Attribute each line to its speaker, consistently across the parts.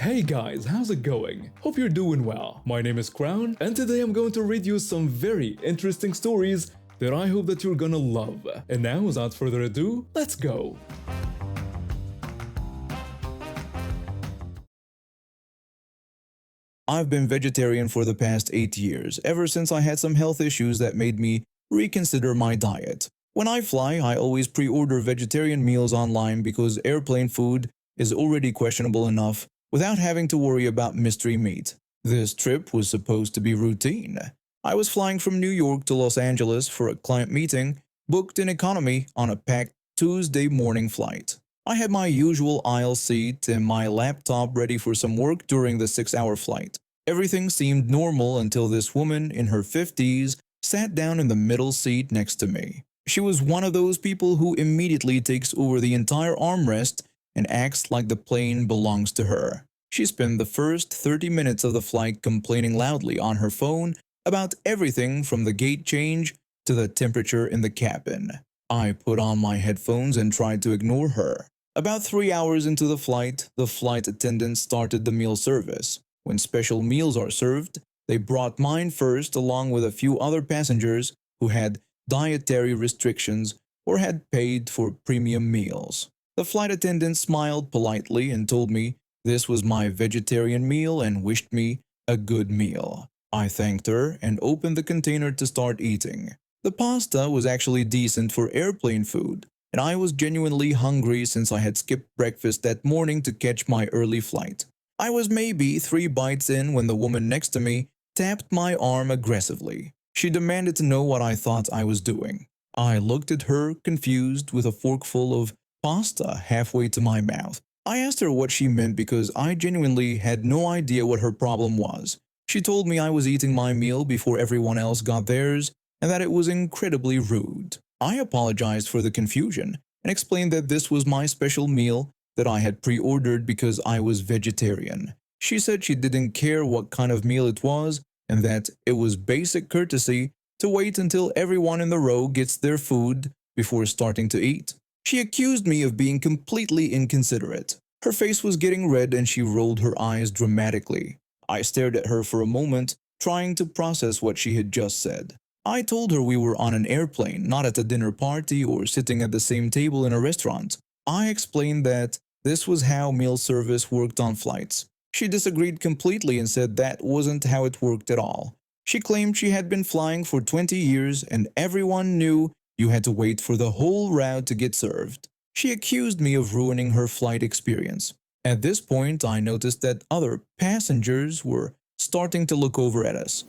Speaker 1: Hey guys, how's it going? Hope you're doing well. My name is Crown, and today I'm going to read you some very interesting stories that I hope that you're gonna love. And now, without further ado, let's go!
Speaker 2: I've been vegetarian for the past 8 years, ever since I had some health issues that made me reconsider my diet. When I fly, I always pre-order vegetarian meals online because airplane food is already questionable enough without having to worry about mystery meat. This trip was supposed to be routine. I was flying from New York to Los Angeles for a client meeting, booked in economy on a packed Tuesday morning flight. I had my usual aisle seat and my laptop ready for some work during the 6-hour flight. Everything seemed normal until this woman in her 50s sat down in the middle seat next to me. She was one of those people who immediately takes over the entire armrest and acts like the plane belongs to her. She spent the first 30 minutes of the flight complaining loudly on her phone about everything from the gate change to the temperature in the cabin. I put on my headphones and tried to ignore her. About 3 hours into the flight attendant started the meal service. When special meals are served, they brought mine first along with a few other passengers who had dietary restrictions or had paid for premium meals. The flight attendant smiled politely and told me this was my vegetarian meal and wished me a good meal. I thanked her and opened the container to start eating. The pasta was actually decent for airplane food, and I was genuinely hungry since I had skipped breakfast that morning to catch my early flight. I was maybe 3 bites in when the woman next to me tapped my arm aggressively. She demanded to know what I thought I was doing. I looked at her, confused, with a forkful of pasta halfway to my mouth. I asked her what she meant because I genuinely had no idea what her problem was. She told me I was eating my meal before everyone else got theirs and that it was incredibly rude. I apologized for the confusion and explained that this was my special meal that I had pre-ordered because I was vegetarian. She said she didn't care what kind of meal it was and that it was basic courtesy to wait until everyone in the row gets their food before starting to eat. She accused me of being completely inconsiderate. Her face was getting red and she rolled her eyes dramatically. I stared at her for a moment, trying to process what she had just said. I told her we were on an airplane, not at a dinner party or sitting at the same table in a restaurant. I explained that this was how meal service worked on flights. She disagreed completely and said that wasn't how it worked at all. She claimed she had been flying for 20 years and everyone knew you had to wait for the whole route to get served. She accused me of ruining her flight experience. At this point, I noticed that other passengers were starting to look over at us.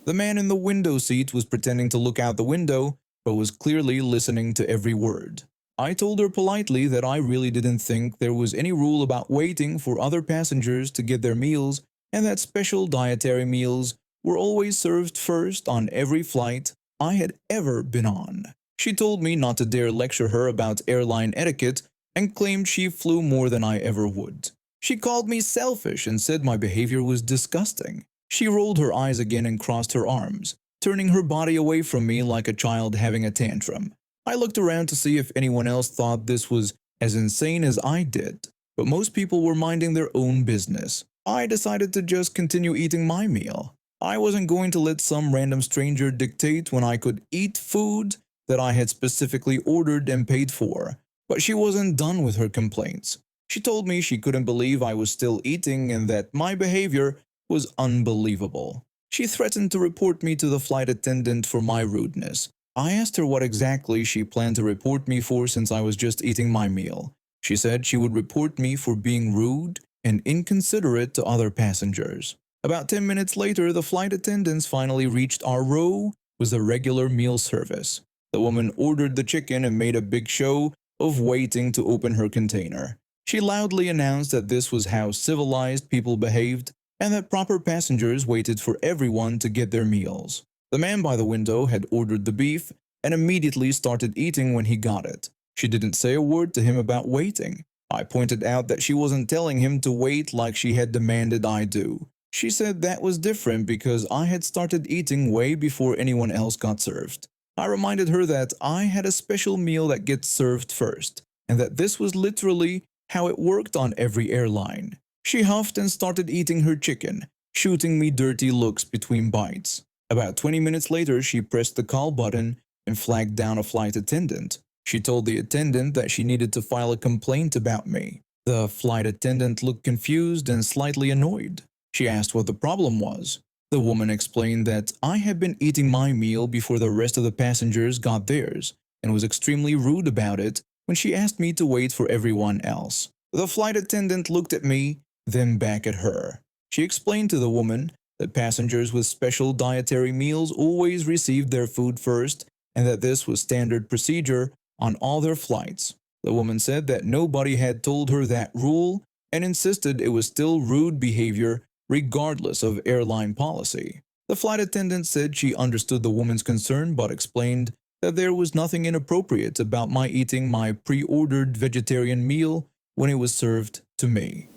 Speaker 2: The man in the window seat was pretending to look out the window, but was clearly listening to every word. I told her politely that I really didn't think there was any rule about waiting for other passengers to get their meals and that special dietary meals were always served first on every flight I had ever been on. She told me not to dare lecture her about airline etiquette and claimed she flew more than I ever would. She called me selfish and said my behavior was disgusting. She rolled her eyes again and crossed her arms, turning her body away from me like a child having a tantrum. I looked around to see if anyone else thought this was as insane as I did, but most people were minding their own business. I decided to just continue eating my meal. I wasn't going to let some random stranger dictate when I could eat food that I had specifically ordered and paid for. But she wasn't done with her complaints. She told me she couldn't believe I was still eating and that my behavior was unbelievable. She threatened to report me to the flight attendant for my rudeness. I asked her what exactly she planned to report me for since I was just eating my meal. She said she would report me for being rude and inconsiderate to other passengers. About 10 minutes later, the flight attendants finally reached our row with the regular meal service. The woman ordered the chicken and made a big show of waiting to open her container. She loudly announced that this was how civilized people behaved and that proper passengers waited for everyone to get their meals. The man by the window had ordered the beef and immediately started eating when he got it. She didn't say a word to him about waiting. I pointed out that she wasn't telling him to wait like she had demanded I do. She said that was different because I had started eating way before anyone else got served. I reminded her that I had a special meal that gets served first, and that this was literally how it worked on every airline. She huffed and started eating her chicken, shooting me dirty looks between bites. About 20 minutes later, she pressed the call button and flagged down a flight attendant. She told the attendant that she needed to file a complaint about me. The flight attendant looked confused and slightly annoyed. She asked what the problem was. The woman explained that I had been eating my meal before the rest of the passengers got theirs and was extremely rude about it when she asked me to wait for everyone else. The flight attendant looked at me, then back at her. She explained to the woman that passengers with special dietary meals always received their food first and that this was standard procedure on all their flights. The woman said that nobody had told her that rule and insisted it was still rude behavior regardless of airline policy. The flight attendant said she understood the woman's concern but explained that there was nothing inappropriate about my eating my pre-ordered vegetarian meal when it was served to me.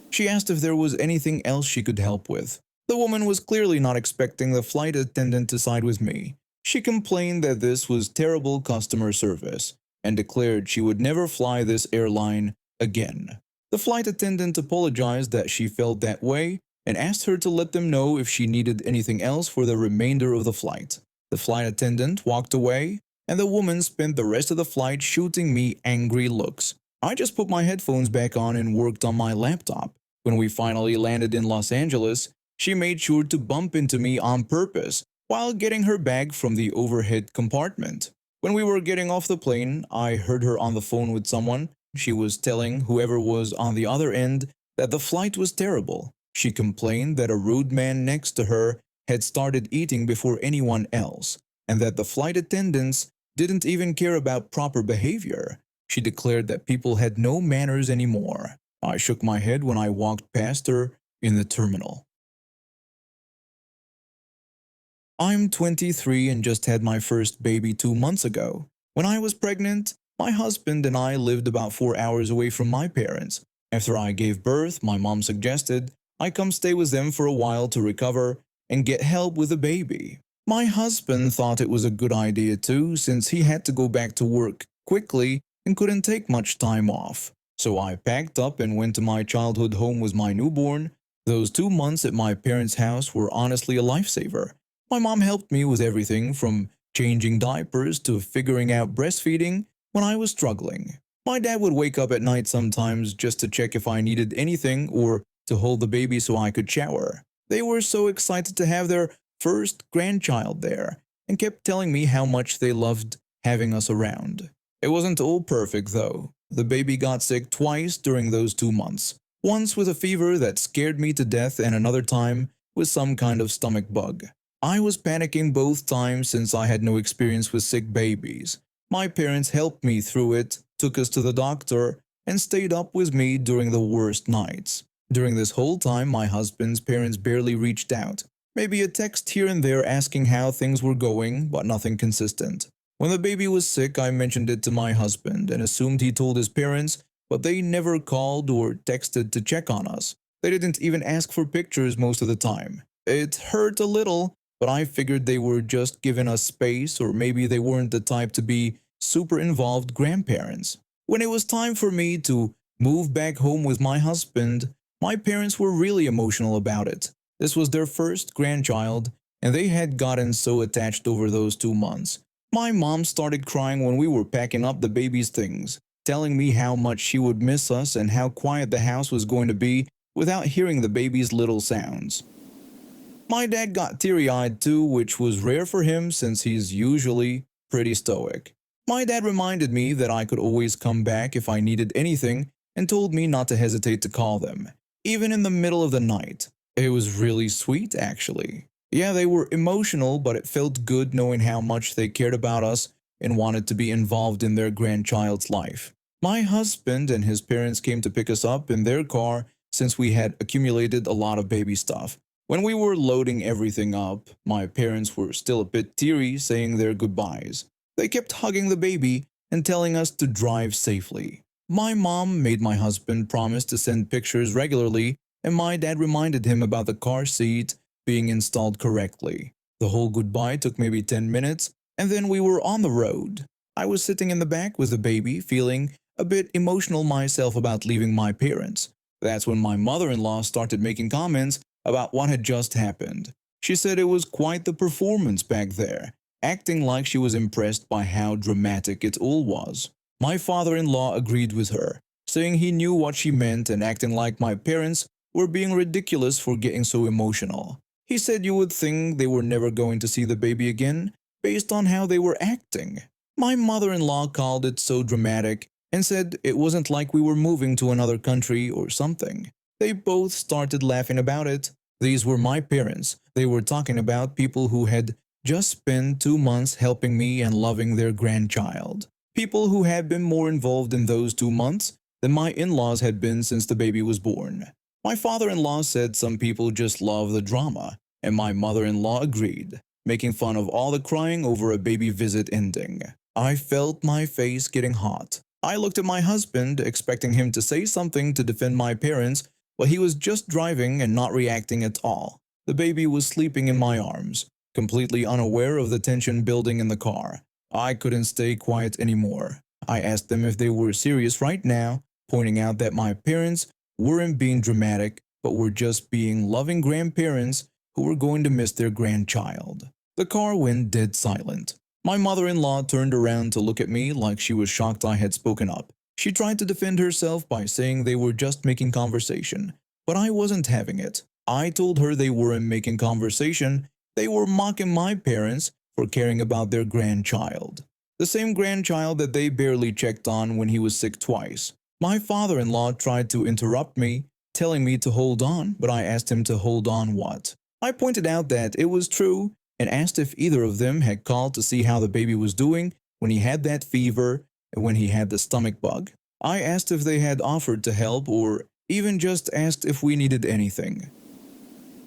Speaker 2: She asked if there was anything else she could help with. The woman was clearly not expecting the flight attendant to side with me. She complained that this was terrible customer service and declared she would never fly this airline again. The flight attendant apologized that she felt that way and asked her to let them know if she needed anything else for the remainder of the flight. The flight attendant walked away, and the woman spent the rest of the flight shooting me angry looks. I just put my headphones back on and worked on my laptop. When we finally landed in Los Angeles, she made sure to bump into me on purpose while getting her bag from the overhead compartment. When we were getting off the plane, I heard her on the phone with someone. She was telling whoever was on the other end that the flight was terrible. She complained that a rude man next to her had started eating before anyone else, and that the flight attendants didn't even care about proper behavior. She declared that people had no manners anymore. I shook my head when I walked past her in the terminal. I'm 23 and just had my first baby 2 months ago. When I was pregnant, my husband and I lived about 4 hours away from my parents. After I gave birth, my mom suggested I come stay with them for a while to recover and get help with the baby. My husband thought it was a good idea too, since he had to go back to work quickly and couldn't take much time off. So I packed up and went to my childhood home with my newborn. Those 2 months at my parents' house were honestly a lifesaver. My mom helped me with everything from changing diapers to figuring out breastfeeding when I was struggling. My dad would wake up at night sometimes just to check if I needed anything or to hold the baby so I could shower. They were so excited to have their first grandchild there and kept telling me how much they loved having us around. It wasn't all perfect though. The baby got sick twice during those 2 months. Once with a fever that scared me to death and another time with some kind of stomach bug. I was panicking both times since I had no experience with sick babies. My parents helped me through it, took us to the doctor, and stayed up with me during the worst nights. During this whole time, my husband's parents barely reached out. Maybe a text here and there asking how things were going, but nothing consistent. When the baby was sick, I mentioned it to my husband and assumed he told his parents, but they never called or texted to check on us. They didn't even ask for pictures most of the time. It hurt a little, but I figured they were just giving us space, or maybe they weren't the type to be super involved grandparents. When it was time for me to move back home with my husband, my parents were really emotional about it. This was their first grandchild, and they had gotten so attached over those 2 months. My mom started crying when we were packing up the baby's things, telling me how much she would miss us and how quiet the house was going to be without hearing the baby's little sounds. My dad got teary-eyed too, which was rare for him since he's usually pretty stoic. My dad reminded me that I could always come back if I needed anything and told me not to hesitate to call them, even in the middle of the night. It was really sweet, actually. Yeah, they were emotional, but it felt good knowing how much they cared about us and wanted to be involved in their grandchild's life. My husband and his parents came to pick us up in their car since we had accumulated a lot of baby stuff. When we were loading everything up, my parents were still a bit teary, saying their goodbyes. They kept hugging the baby and telling us to drive safely. My mom made my husband promise to send pictures regularly, and my dad reminded him about the car seat being installed correctly. The whole goodbye took maybe 10 minutes, and then we were on the road. I was sitting in the back with the baby, feeling a bit emotional myself about leaving my parents. That's when my mother-in-law started making comments about what had just happened. She said it was quite the performance back there, acting like she was impressed by how dramatic it all was. My father-in-law agreed with her, saying he knew what she meant and acting like my parents were being ridiculous for getting so emotional. He said you would think they were never going to see the baby again based on how they were acting. My mother-in-law called it so dramatic and said it wasn't like we were moving to another country or something. They both started laughing about it. These were my parents. They were talking about people who had just spent 2 months helping me and loving their grandchild. People who had been more involved in those 2 months than my in-laws had been since the baby was born. My father-in-law said some people just love the drama, and my mother-in-law agreed, making fun of all the crying over a baby visit ending. I felt my face getting hot. I looked at my husband, expecting him to say something to defend my parents, but he was just driving and not reacting at all. The baby was sleeping in my arms, completely unaware of the tension building in the car. I couldn't stay quiet anymore. I asked them if they were serious right now, pointing out that my parents weren't being dramatic, but were just being loving grandparents who were going to miss their grandchild. The car went dead silent. My mother-in-law turned around to look at me like she was shocked I had spoken up. She tried to defend herself by saying they were just making conversation, but I wasn't having it. I told her they weren't making conversation, they were mocking my parents for caring about their grandchild. The same grandchild that they barely checked on when he was sick twice. My father-in-law tried to interrupt me, telling me to hold on, but I asked him to hold on what? I pointed out that it was true and asked if either of them had called to see how the baby was doing when he had that fever and when he had the stomach bug. I asked if they had offered to help or even just asked if we needed anything.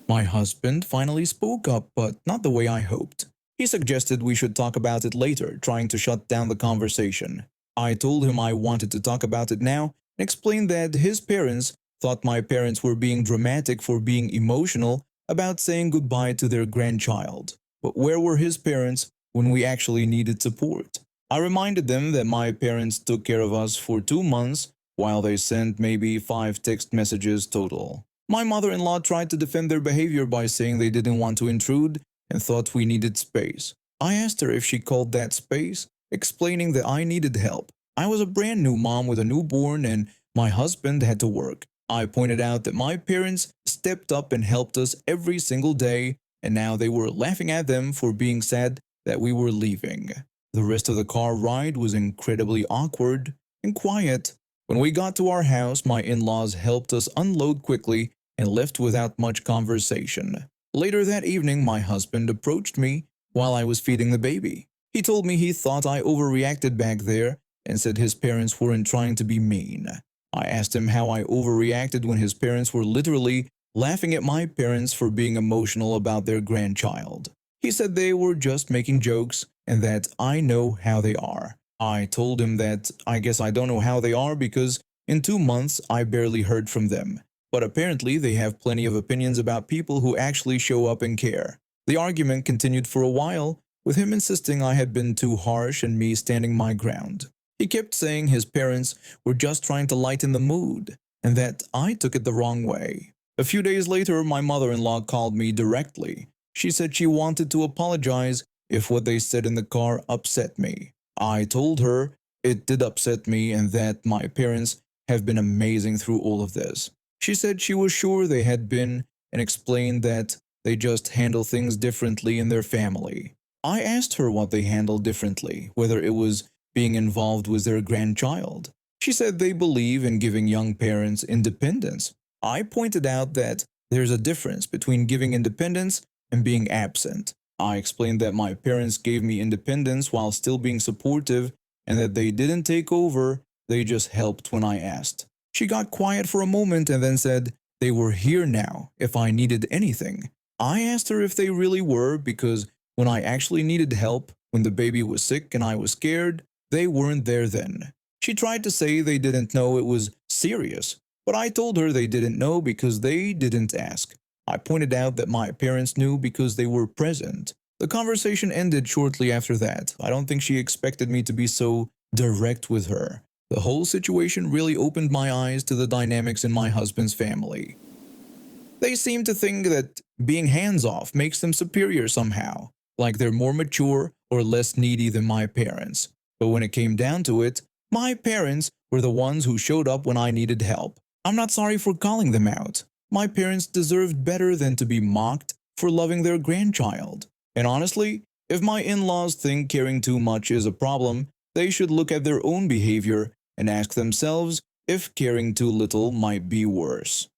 Speaker 2: My husband finally spoke up, but not the way I hoped. He suggested we should talk about it later, trying to shut down the conversation. I told him I wanted to talk about it now and explained that his parents thought my parents were being dramatic for being emotional about saying goodbye to their grandchild. But where were his parents when we actually needed support? I reminded them that my parents took care of us for 2 months while they sent maybe 5 text messages total. My mother-in-law tried to defend their behavior by saying they didn't want to intrude and thought we needed space. I asked her if she called that space, explaining that I needed help. I was a brand new mom with a newborn and my husband had to work. I pointed out that my parents stepped up and helped us every single day, and now they were laughing at them for being sad that we were leaving. The rest of the car ride was incredibly awkward and quiet. When we got to our house, my in-laws helped us unload quickly and left without much conversation. Later that evening, my husband approached me while I was feeding the baby. He told me he thought I overreacted back there and said his parents weren't trying to be mean. I asked him how I overreacted when his parents were literally laughing at my parents for being emotional about their grandchild. He said they were just making jokes and that I know how they are. I told him that I guess I don't know how they are because in 2 months I barely heard from them. But apparently they have plenty of opinions about people who actually show up and care. The argument continued for a while, with him insisting I had been too harsh and me standing my ground. He kept saying his parents were just trying to lighten the mood, and that I took it the wrong way. A few days later, my mother-in-law called me directly. She said she wanted to apologize if what they said in the car upset me. I told her it did upset me and that my parents have been amazing through all of this. She said she was sure they had been and explained that they just handle things differently in their family. I asked her what they handled differently, whether it was being involved with their grandchild. She said they believe in giving young parents independence. I pointed out that there's a difference between giving independence and being absent. I explained that my parents gave me independence while still being supportive and that they didn't take over, they just helped when I asked. She got quiet for a moment and then said they were here now if I needed anything. I asked her if they really were because when I actually needed help, when the baby was sick and I was scared, they weren't there then. She tried to say they didn't know it was serious, but I told her they didn't know because they didn't ask. I pointed out that my parents knew because they were present. The conversation ended shortly after that. I don't think she expected me to be so direct with her. The whole situation really opened my eyes to the dynamics in my husband's family. They seem to think that being hands off makes them superior somehow, like they're more mature or less needy than my parents. But when it came down to it, my parents were the ones who showed up when I needed help. I'm not sorry for calling them out. My parents deserved better than to be mocked for loving their grandchild. And honestly, if my in laws think caring too much is a problem, they should look at their own behavior and ask themselves if caring too little might be worse.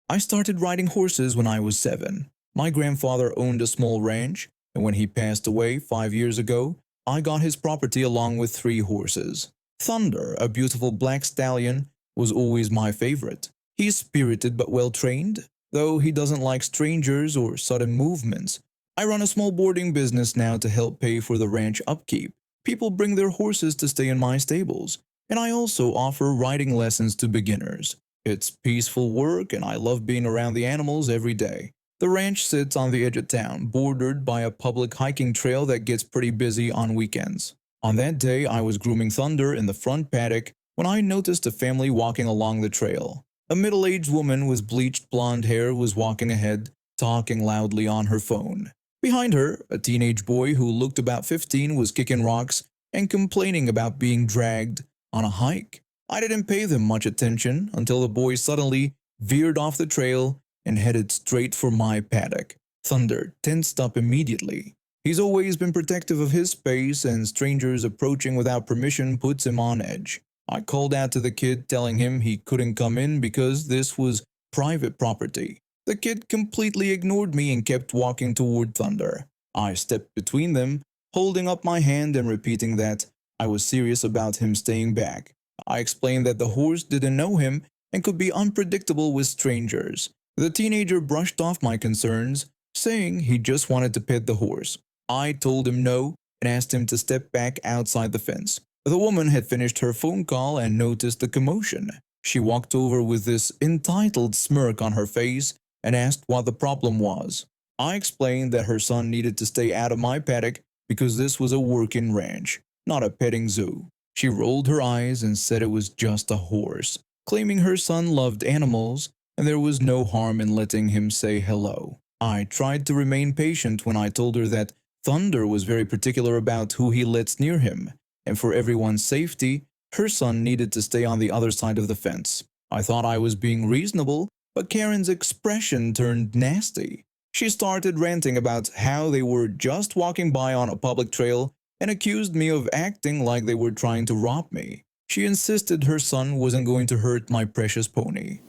Speaker 2: I started riding horses when I was 7. My grandfather owned a small ranch, and when he passed away 5 years ago, I got his property along with 3 horses. Thunder, a beautiful black stallion, was always my favorite. He's spirited but well trained, though he doesn't like strangers or sudden movements. I run a small boarding business now to help pay for the ranch upkeep. People bring their horses to stay in my stables, and I also offer riding lessons to beginners. It's peaceful work, and I love being around the animals every day. The ranch sits on the edge of town, bordered by a public hiking trail that gets pretty busy on weekends. On that day, I was grooming Thunder in the front paddock when I noticed a family walking along the trail. A middle-aged woman with bleached blonde hair was walking ahead, talking loudly on her phone. Behind her, a teenage boy who looked about 15 was kicking rocks and complaining about being dragged on a hike. I didn't pay them much attention until the boy suddenly veered off the trail and headed straight for my paddock. Thunder tensed up immediately. He's always been protective of his space, and strangers approaching without permission puts him on edge. I called out to the kid, telling him he couldn't come in because this was private property. The kid completely ignored me and kept walking toward Thunder. I stepped between them, holding up my hand and repeating that I was serious about him staying back. I explained that the horse didn't know him and could be unpredictable with strangers. The teenager brushed off my concerns, saying he just wanted to pet the horse. I told him no and asked him to step back outside the fence. The woman had finished her phone call and noticed the commotion. She walked over with this entitled smirk on her face and asked what the problem was. I explained that her son needed to stay out of my paddock because this was a working ranch, not a petting zoo. She rolled her eyes and said it was just a horse, claiming her son loved animals and there was no harm in letting him say hello. I tried to remain patient when I told her that Thunder was very particular about who he lets near him, and for everyone's safety, her son needed to stay on the other side of the fence. I thought I was being reasonable, but Karen's expression turned nasty. She started ranting about how they were just walking by on a public trail and accused me of acting like they were trying to rob me. She insisted her son wasn't going to hurt my precious pony.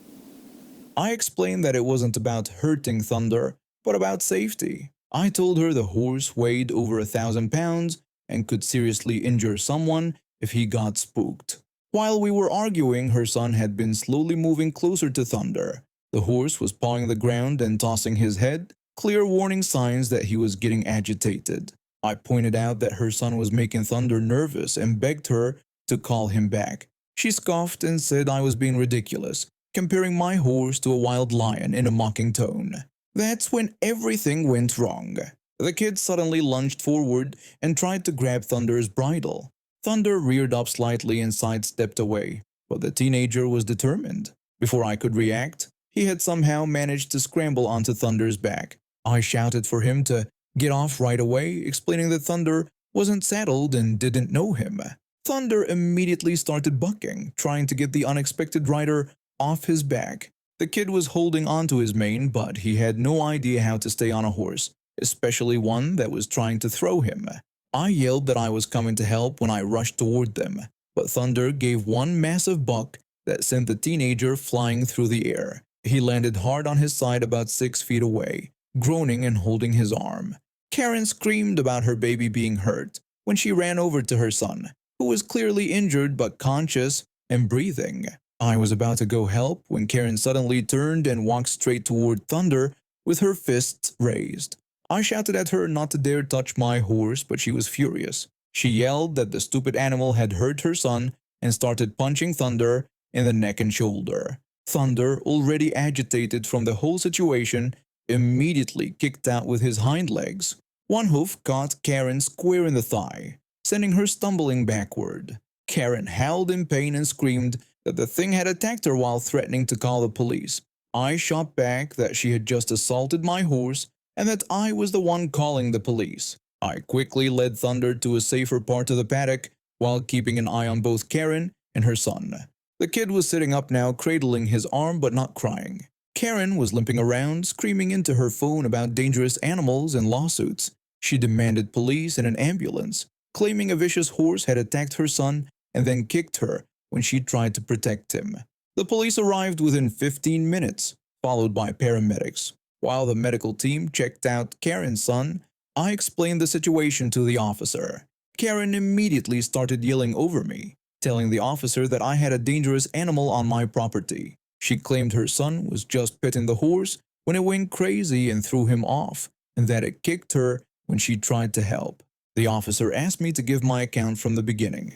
Speaker 2: I explained that it wasn't about hurting Thunder, but about safety. I told her the horse weighed over 1,000 pounds and could seriously injure someone if he got spooked. While we were arguing, her son had been slowly moving closer to Thunder. The horse was pawing the ground and tossing his head, clear warning signs that he was getting agitated. I pointed out that her son was making Thunder nervous and begged her to call him back. She scoffed and said I was being ridiculous, comparing my horse to a wild lion in a mocking tone. That's when everything went wrong. The kid suddenly lunged forward and tried to grab Thunder's bridle. Thunder reared up slightly and sidestepped away, but the teenager was determined. Before I could react, he had somehow managed to scramble onto Thunder's back. I shouted for him to get off right away, explaining that Thunder wasn't saddled and didn't know him. Thunder immediately started bucking, trying to get the unexpected rider off his back. The kid was holding onto his mane, but he had no idea how to stay on a horse, especially one that was trying to throw him. I yelled that I was coming to help when I rushed toward them, but Thunder gave one massive buck that sent the teenager flying through the air. He landed hard on his side about 6 feet away, groaning and holding his arm. Karen screamed about her baby being hurt when she ran over to her son, who was clearly injured but conscious and breathing. I was about to go help when Karen suddenly turned and walked straight toward Thunder with her fists raised. I shouted at her not to dare touch my horse, but she was furious. She yelled that the stupid animal had hurt her son and started punching Thunder in the neck and shoulder. Thunder, already agitated from the whole situation, immediately kicked out with his hind legs. One hoof caught Karen square in the thigh. sending her stumbling backward. Karen howled in pain and screamed that the thing had attacked her while threatening to call the police. I shot back that she had just assaulted my horse and that I was the one calling the police. I quickly led Thunder to a safer part of the paddock while keeping an eye on both Karen and her son. The kid was sitting up now, cradling his arm but not crying. Karen was limping around, screaming into her phone about dangerous animals and lawsuits. She demanded police and an ambulance, claiming a vicious horse had attacked her son and then kicked her when she tried to protect him. The police arrived within 15 minutes, followed by paramedics. While the medical team checked out Karen's son, I explained the situation to the officer. Karen immediately started yelling over me, telling the officer that I had a dangerous animal on my property. She claimed her son was just petting the horse when it went crazy and threw him off, and that it kicked her when she tried to help. The officer asked me to give my account from the beginning.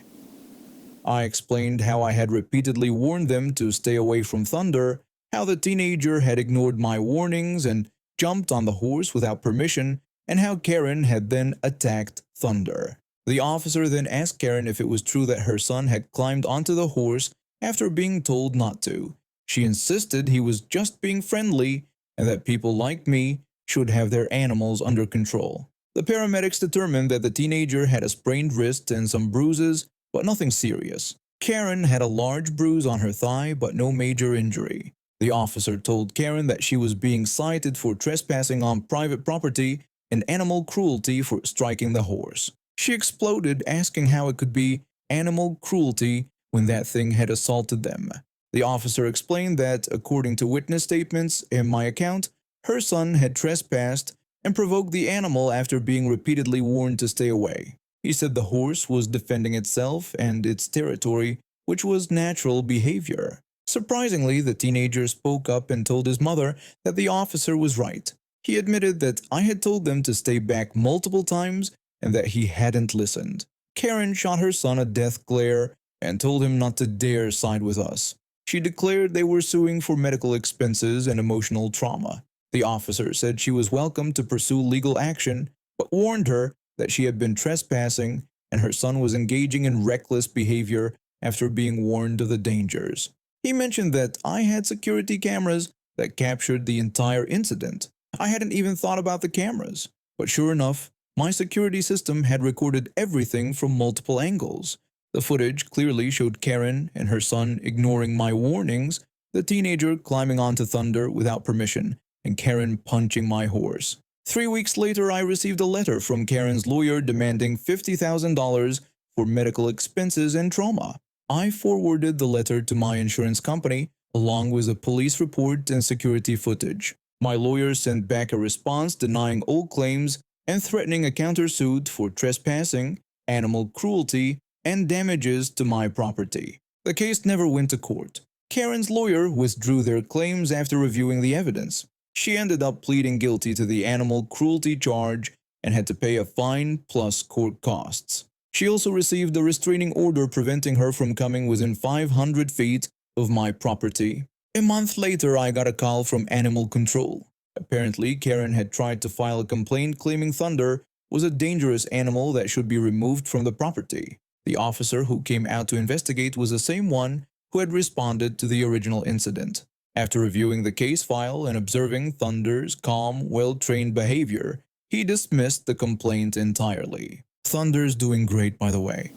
Speaker 2: I explained how I had repeatedly warned them to stay away from Thunder, how the teenager had ignored my warnings and jumped on the horse without permission, and how Karen had then attacked Thunder. The officer then asked Karen if it was true that her son had climbed onto the horse after being told not to. She insisted he was just being friendly and that people like me should have their animals under control. The paramedics determined that the teenager had a sprained wrist and some bruises, but nothing serious. Karen had a large bruise on her thigh, but no major injury. The officer told Karen that she was being cited for trespassing on private property and animal cruelty for striking the horse. She exploded, asking how it could be animal cruelty when that thing had assaulted them. The officer explained that, according to witness statements in my account, her son had trespassed and provoked the animal after being repeatedly warned to stay away. He said the horse was defending itself and its territory, which was natural behavior. Surprisingly, the teenager spoke up and told his mother that the officer was right. He admitted that I had told them to stay back multiple times and that he hadn't listened. Karen shot her son a death glare and told him not to dare side with us. She declared they were suing for medical expenses and emotional trauma. The officer said she was welcome to pursue legal action, but warned her that she had been trespassing and her son was engaging in reckless behavior after being warned of the dangers. He mentioned that I had security cameras that captured the entire incident. I hadn't even thought about the cameras, but sure enough, my security system had recorded everything from multiple angles. The footage clearly showed Karen and her son ignoring my warnings, the teenager climbing onto Thunder without permission, and Karen punching my horse. 3 weeks later, I received a letter from Karen's lawyer demanding $50,000 for medical expenses and trauma. I forwarded the letter to my insurance company, along with a police report and security footage. My lawyer sent back a response denying all claims and threatening a countersuit for trespassing, animal cruelty, and damages to my property. The case never went to court. Karen's lawyer withdrew their claims after reviewing the evidence. She ended up pleading guilty to the animal cruelty charge and had to pay a fine plus court costs. She also received a restraining order preventing her from coming within 500 feet of my property. A month later, I got a call from Animal Control. Apparently, Karen had tried to file a complaint claiming Thunder was a dangerous animal that should be removed from the property. The officer who came out to investigate was the same one who had responded to the original incident. After reviewing the case file and observing Thunder's calm, well-trained behavior, he dismissed the complaint entirely. Thunder's doing great, by the way.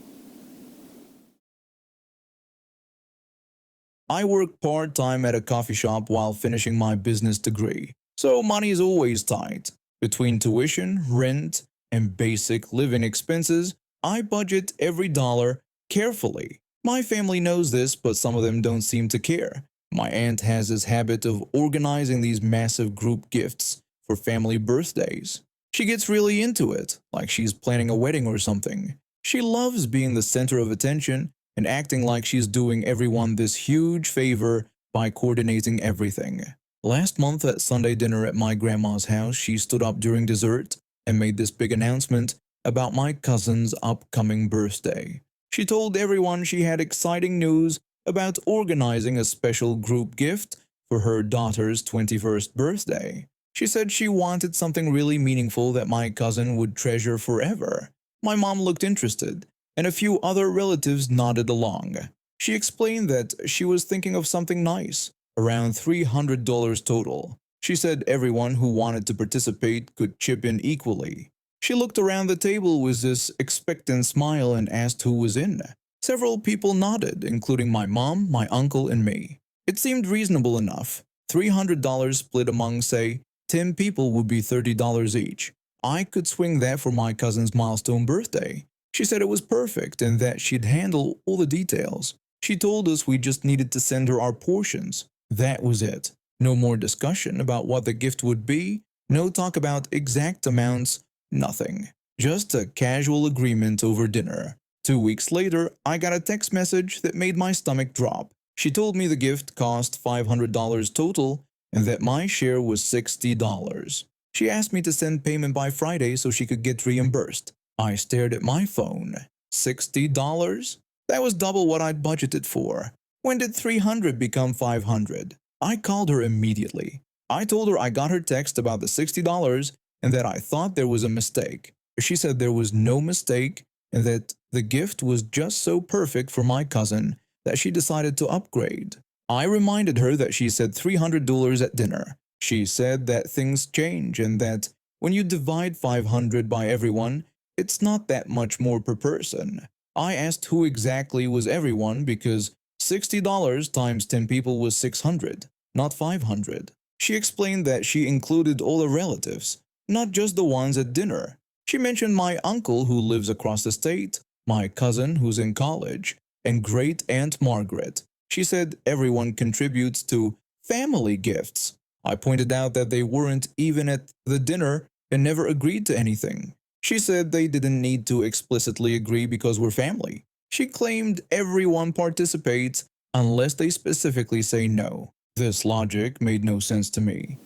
Speaker 2: I work part-time at a coffee shop while finishing my business degree, so money is always tight. Between tuition, rent, and basic living expenses, I budget every dollar carefully. My family knows this, but some of them don't seem to care. My aunt has this habit of organizing these massive group gifts for family birthdays. She gets really into it, like she's planning a wedding or something. She loves being the center of attention and acting like she's doing everyone this huge favor by coordinating everything. Last month at Sunday dinner at my grandma's house, she stood up during dessert and made this big announcement about my cousin's upcoming birthday. She told everyone she had exciting news about organizing a special group gift for her daughter's 21st birthday. She said she wanted something really meaningful that my cousin would treasure forever. My mom looked interested, and a few other relatives nodded along. She explained that she was thinking of something nice, around $300 total. She said everyone who wanted to participate could chip in equally. She looked around the table with this expectant smile and asked who was in. Several people nodded, including my mom, my uncle, and me. It seemed reasonable enough. $300 split among, say, 10 people would be $30 each. I could swing that for my cousin's milestone birthday. She said it was perfect and that she'd handle all the details. She told us we just needed to send her our portions. That was it. No more discussion about what the gift would be, no talk about exact amounts, nothing. Just a casual agreement over dinner. 2 weeks later, I got a text message that made my stomach drop. She told me the gift cost $500 total and that my share was $60. She asked me to send payment by Friday so she could get reimbursed. I stared at my phone. $60? That was double what I'd budgeted for. When did 300 become 500? I called her immediately. I told her I got her text about the $60 and that I thought there was a mistake. She said there was no mistake and that the gift was just so perfect for my cousin that she decided to upgrade. I reminded her that she said $300 at dinner. She said that things change and that when you divide 500 by everyone, it's not that much more per person. I asked who exactly was everyone because $60 times 10 people was 600, not 500. She explained that she included all the relatives, not just the ones at dinner. She mentioned my uncle who lives across the state, my cousin who's in college, and great Aunt Margaret. She said everyone contributes to family gifts. I pointed out that they weren't even at the dinner and never agreed to anything. She said they didn't need to explicitly agree because we're family. She claimed everyone participates unless they specifically say no. This logic made no sense to me.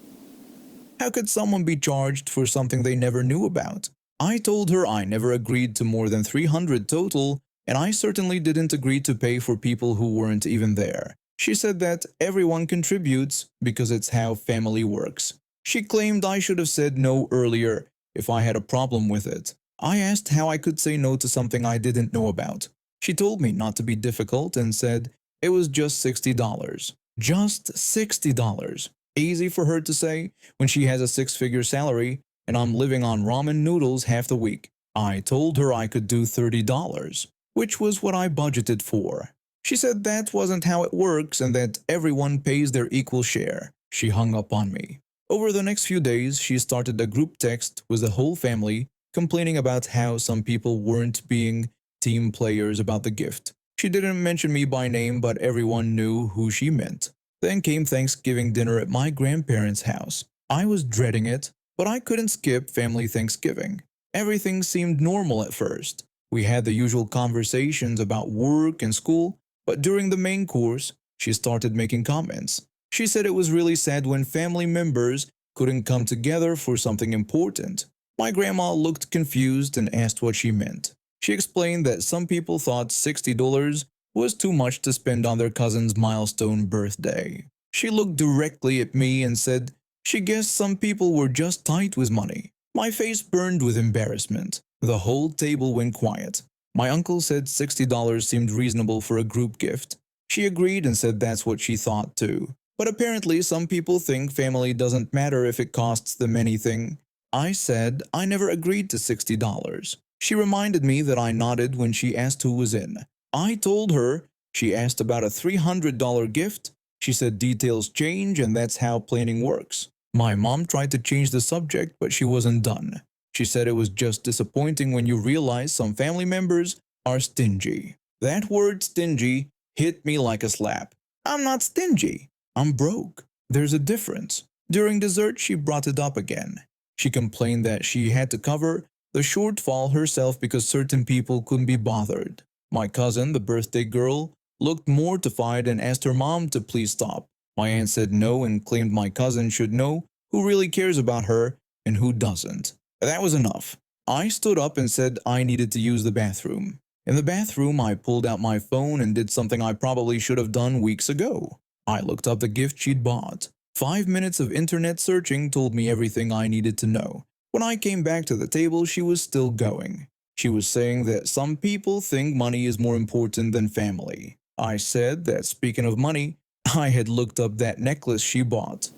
Speaker 2: How could someone be charged for something they never knew about? I told her I never agreed to more than 300 total, and I certainly didn't agree to pay for people who weren't even there. She said that everyone contributes because it's how family works. She claimed I should have said no earlier if I had a problem with it. I asked how I could say no to something I didn't know about. She told me not to be difficult and said it was just $60. Just $60. Easy for her to say when she has a six-figure salary and I'm living on ramen noodles half the week. I told her I could do $30, which was what I budgeted for. She said that wasn't how it works and that everyone pays their equal share. She hung up on me. Over the next few days, she started a group text with the whole family, complaining about how some people weren't being team players about the gift. She didn't mention me by name, but everyone knew who she meant. Then came Thanksgiving dinner at my grandparents' house. I was dreading it, but I couldn't skip family Thanksgiving. Everything seemed normal at first. We had the usual conversations about work and school, but during the main course, she started making comments. She said it was really sad when family members couldn't come together for something important. My grandma looked confused and asked what she meant. She explained that some people thought $60 was too much to spend on their cousin's milestone birthday. She looked directly at me and said she guessed some people were just tight with money. My face burned with embarrassment. The whole table went quiet. My uncle said $60 seemed reasonable for a group gift. She agreed and said that's what she thought too. But apparently some people think family doesn't matter if it costs them anything. I said I never agreed to $60. She reminded me that I nodded when she asked who was in. I told her she asked about a $300 gift. She said details change and that's how planning works. My mom tried to change the subject, but she wasn't done. She said it was just disappointing when you realize some family members are stingy. That word stingy hit me like a slap. I'm not stingy. I'm broke. There's a difference. During dessert, she brought it up again. She complained that she had to cover the shortfall herself because certain people couldn't be bothered. My cousin, the birthday girl, looked mortified and asked her mom to please stop. My aunt said no and claimed my cousin should know who really cares about her and who doesn't. That was enough. I stood up and said I needed to use the bathroom. In the bathroom, I pulled out my phone and did something I probably should have done weeks ago. I looked up the gift she'd bought. 5 minutes of internet searching told me everything I needed to know. When I came back to the table, she was still going. She was saying that some people think money is more important than family. I said that speaking of money, I had looked up that necklace she bought.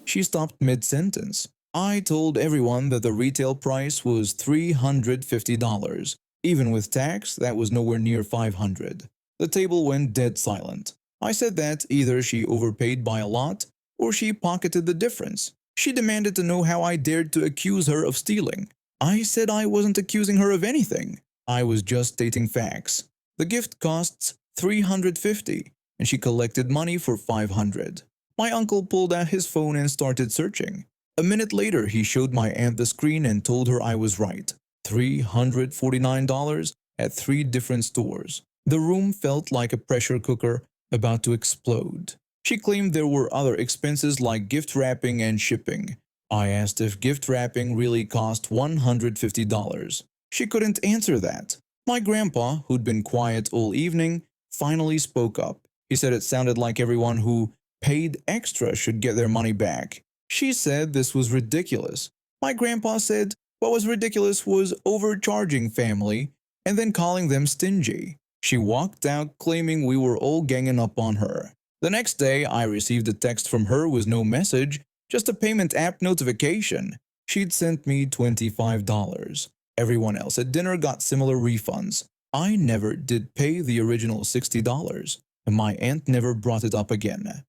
Speaker 2: She stopped mid-sentence. I told everyone that the retail price was $350. Even with tax, that was nowhere near $500. The table went dead silent. I said that either she overpaid by a lot or she pocketed the difference. She demanded to know how I dared to accuse her of stealing. I said I wasn't accusing her of anything. I was just stating facts. The gift costs $350 and she collected money for $500. My uncle pulled out his phone and started searching. A minute later, he showed my aunt the screen and told her I was right. $349 at 3 different stores. The room felt like a pressure cooker about to explode. She claimed there were other expenses like gift wrapping and shipping. I asked if gift wrapping really cost $150. She couldn't answer that. My grandpa, who'd been quiet all evening, finally spoke up. He said it sounded like everyone who paid extra should get their money back. She said this was ridiculous. My grandpa said what was ridiculous was overcharging family and then calling them stingy. She walked out claiming we were all ganging up on her. The next day, I received a text from her with no message, just a payment app notification. She'd sent me $25. Everyone else at dinner got similar refunds. I never did pay the original $60, and my aunt never brought it up again.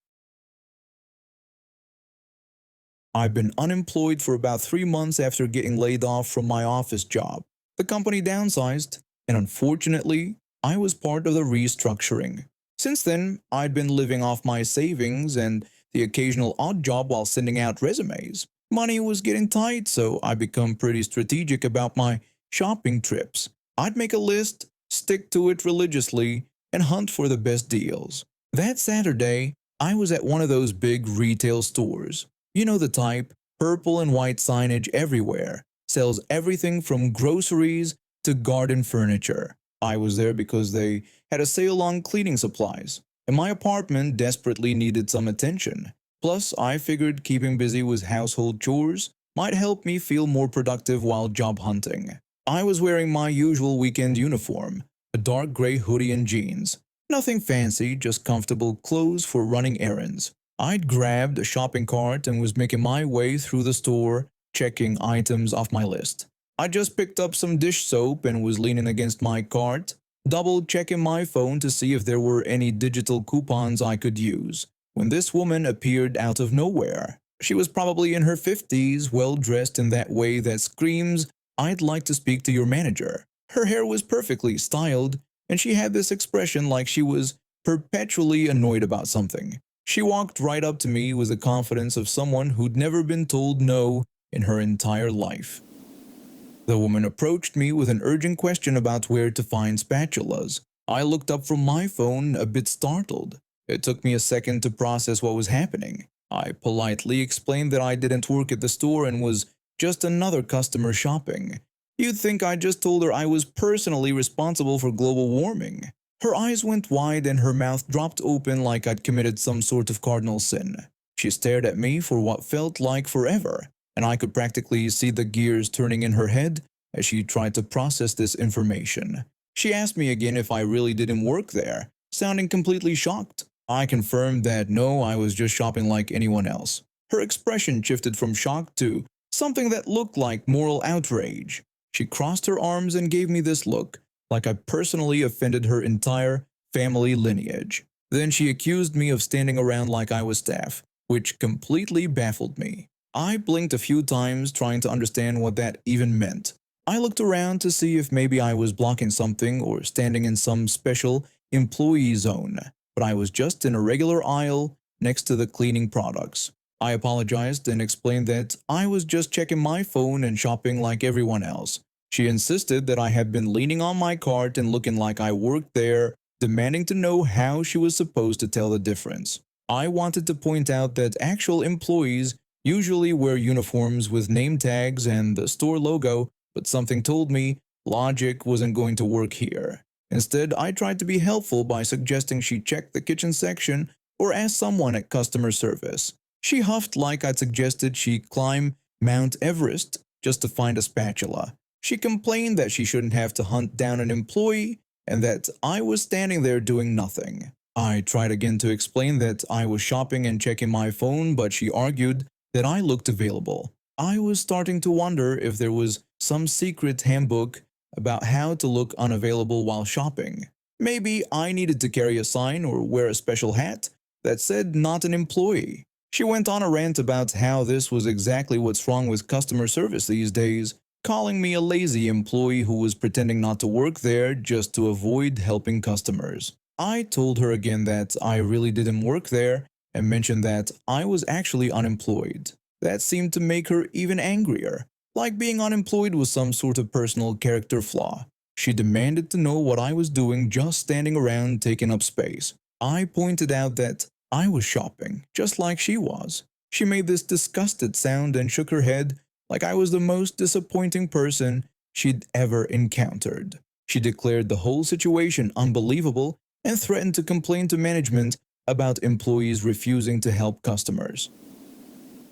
Speaker 2: I've been unemployed for about 3 months after getting laid off from my office job. The company downsized, and unfortunately, I was part of the restructuring. Since then, I'd been living off my savings and the occasional odd job while sending out resumes. Money was getting tight, so I become pretty strategic about my shopping trips. I'd make a list, stick to it religiously, and hunt for the best deals. That Saturday, I was at one of those big retail stores. You know the type, purple and white signage everywhere, sells everything from groceries to garden furniture. I was there because they had a sale on cleaning supplies, and my apartment desperately needed some attention. Plus, I figured keeping busy with household chores might help me feel more productive while job hunting. I was wearing my usual weekend uniform, a dark gray hoodie and jeans. Nothing fancy, just comfortable clothes for running errands. I'd grabbed a shopping cart and was making my way through the store, checking items off my list. I just picked up some dish soap and was leaning against my cart, double-checking my phone to see if there were any digital coupons I could use, when this woman appeared out of nowhere. She was probably in her 50s, well-dressed in that way that screams, "I'd like to speak to your manager." Her hair was perfectly styled, and she had this expression like she was perpetually annoyed about something. She walked right up to me with the confidence of someone who'd never been told no in her entire life. The woman approached me with an urgent question about where to find spatulas. I looked up from my phone, a bit startled. It took me a second to process what was happening. I politely explained that I didn't work at the store and was just another customer shopping. You'd think I just told her I was personally responsible for global warming. Her eyes went wide and her mouth dropped open like I'd committed some sort of cardinal sin. She stared at me for what felt like forever, and I could practically see the gears turning in her head as she tried to process this information. She asked me again if I really didn't work there, sounding completely shocked. I confirmed that no, I was just shopping like anyone else. Her expression shifted from shock to something that looked like moral outrage. She crossed her arms and gave me this look, like I personally offended her entire family lineage. Then she accused me of standing around like I was staff, which completely baffled me. I blinked a few times trying to understand what that even meant. I looked around to see if maybe I was blocking something or standing in some special employee zone, but I was just in a regular aisle next to the cleaning products. I apologized and explained that I was just checking my phone and shopping like everyone else. She insisted that I had been leaning on my cart and looking like I worked there, demanding to know how she was supposed to tell the difference. I wanted to point out that actual employees usually wear uniforms with name tags and the store logo, but something told me logic wasn't going to work here. Instead, I tried to be helpful by suggesting she check the kitchen section or ask someone at customer service. She huffed like I'd suggested she climb Mount Everest just to find a spatula. She complained that she shouldn't have to hunt down an employee and that I was standing there doing nothing. I tried again to explain that I was shopping and checking my phone, but she argued that I looked available. I was starting to wonder if there was some secret handbook about how to look unavailable while shopping. Maybe I needed to carry a sign or wear a special hat that said not an employee. She went on a rant about how this was exactly what's wrong with customer service these days, calling me a lazy employee who was pretending not to work there just to avoid helping customers. I told her again that I really didn't work there and mentioned that I was actually unemployed. That seemed to make her even angrier, like being unemployed was some sort of personal character flaw. She demanded to know what I was doing just standing around taking up space. I pointed out that I was shopping, just like she was. She made this disgusted sound and shook her head like I was the most disappointing person she'd ever encountered. She declared the whole situation unbelievable and threatened to complain to management about employees refusing to help customers.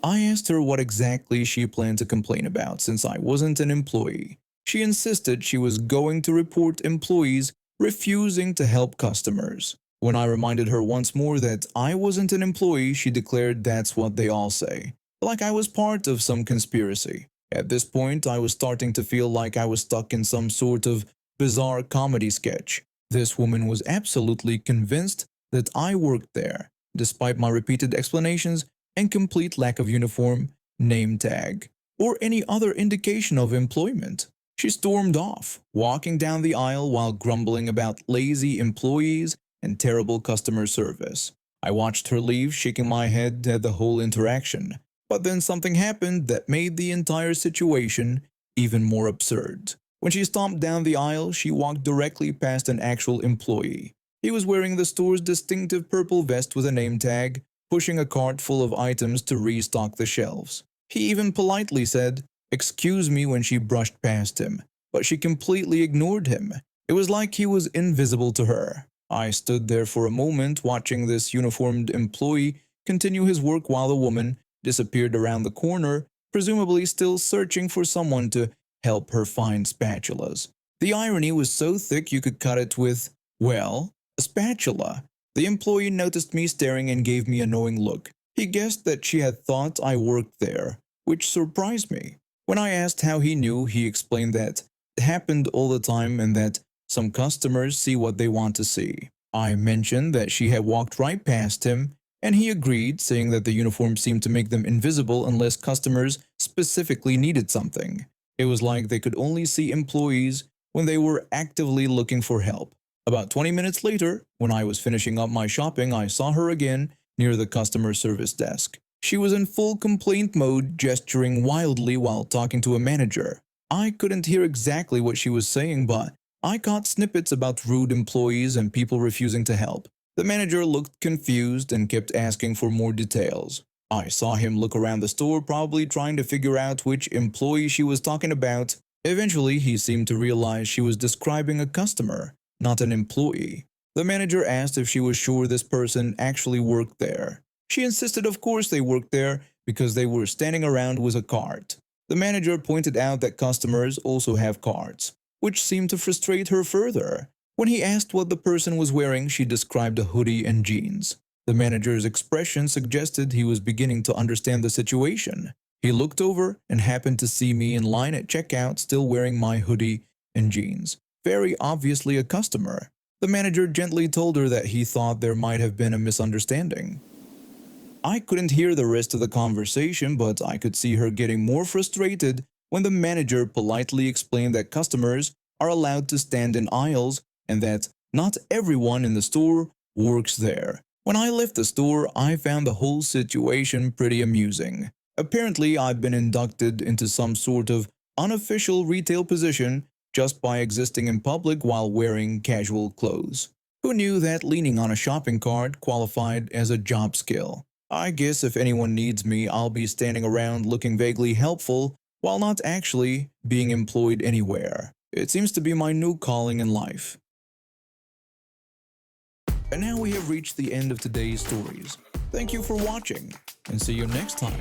Speaker 2: I asked her what exactly she planned to complain about since I wasn't an employee. She insisted she was going to report employees refusing to help customers. When I reminded her once more that I wasn't an employee, she declared that's what they all say, like I was part of some conspiracy. At this point, I was starting to feel like I was stuck in some sort of bizarre comedy sketch. This woman was absolutely convinced that I worked there, despite my repeated explanations and complete lack of uniform, name tag, or any other indication of employment. She stormed off, walking down the aisle while grumbling about lazy employees and terrible customer service. I watched her leave, shaking my head at the whole interaction. But then something happened that made the entire situation even more absurd. When she stomped down the aisle, she walked directly past an actual employee. He was wearing the store's distinctive purple vest with a name tag, pushing a cart full of items to restock the shelves. He even politely said, "Excuse me," when she brushed past him, but she completely ignored him. It was like he was invisible to her. I stood there for a moment watching this uniformed employee continue his work while the woman disappeared around the corner, presumably still searching for someone to help her find spatulas. The irony was so thick you could cut it with, well, a spatula. The employee noticed me staring and gave me a knowing look. He guessed that she had thought I worked there, which surprised me. When I asked how he knew, he explained that it happened all the time and that some customers see what they want to see. I mentioned that she had walked right past him, and he agreed, saying that the uniform seemed to make them invisible unless customers specifically needed something. It was like they could only see employees when they were actively looking for help. About 20 minutes later, when I was finishing up my shopping, I saw her again near the customer service desk. She was in full complaint mode, gesturing wildly while talking to a manager. I couldn't hear exactly what she was saying, but I caught snippets about rude employees and people refusing to help. The manager looked confused and kept asking for more details. I saw him look around the store, probably trying to figure out which employee she was talking about. Eventually, he seemed to realize she was describing a customer, not an employee. The manager asked if she was sure this person actually worked there. She insisted of course they worked there because they were standing around with a cart. The manager pointed out that customers also have carts, which seemed to frustrate her further. When he asked what the person was wearing, she described a hoodie and jeans. The manager's expression suggested he was beginning to understand the situation. He looked over and happened to see me in line at checkout still wearing my hoodie and jeans. Very obviously a customer. The manager gently told her that he thought there might have been a misunderstanding. I couldn't hear the rest of the conversation, but I could see her getting more frustrated when the manager politely explained that customers are allowed to stand in aisles and that not everyone in the store works there. When I left the store, I found the whole situation pretty amusing. Apparently, I've been inducted into some sort of unofficial retail position just by existing in public while wearing casual clothes. Who knew that leaning on a shopping cart qualified as a job skill? I guess if anyone needs me, I'll be standing around looking vaguely helpful while not actually being employed anywhere. It seems to be my new calling in life. And now we have reached the end of today's stories. Thank you for watching, and see you next time.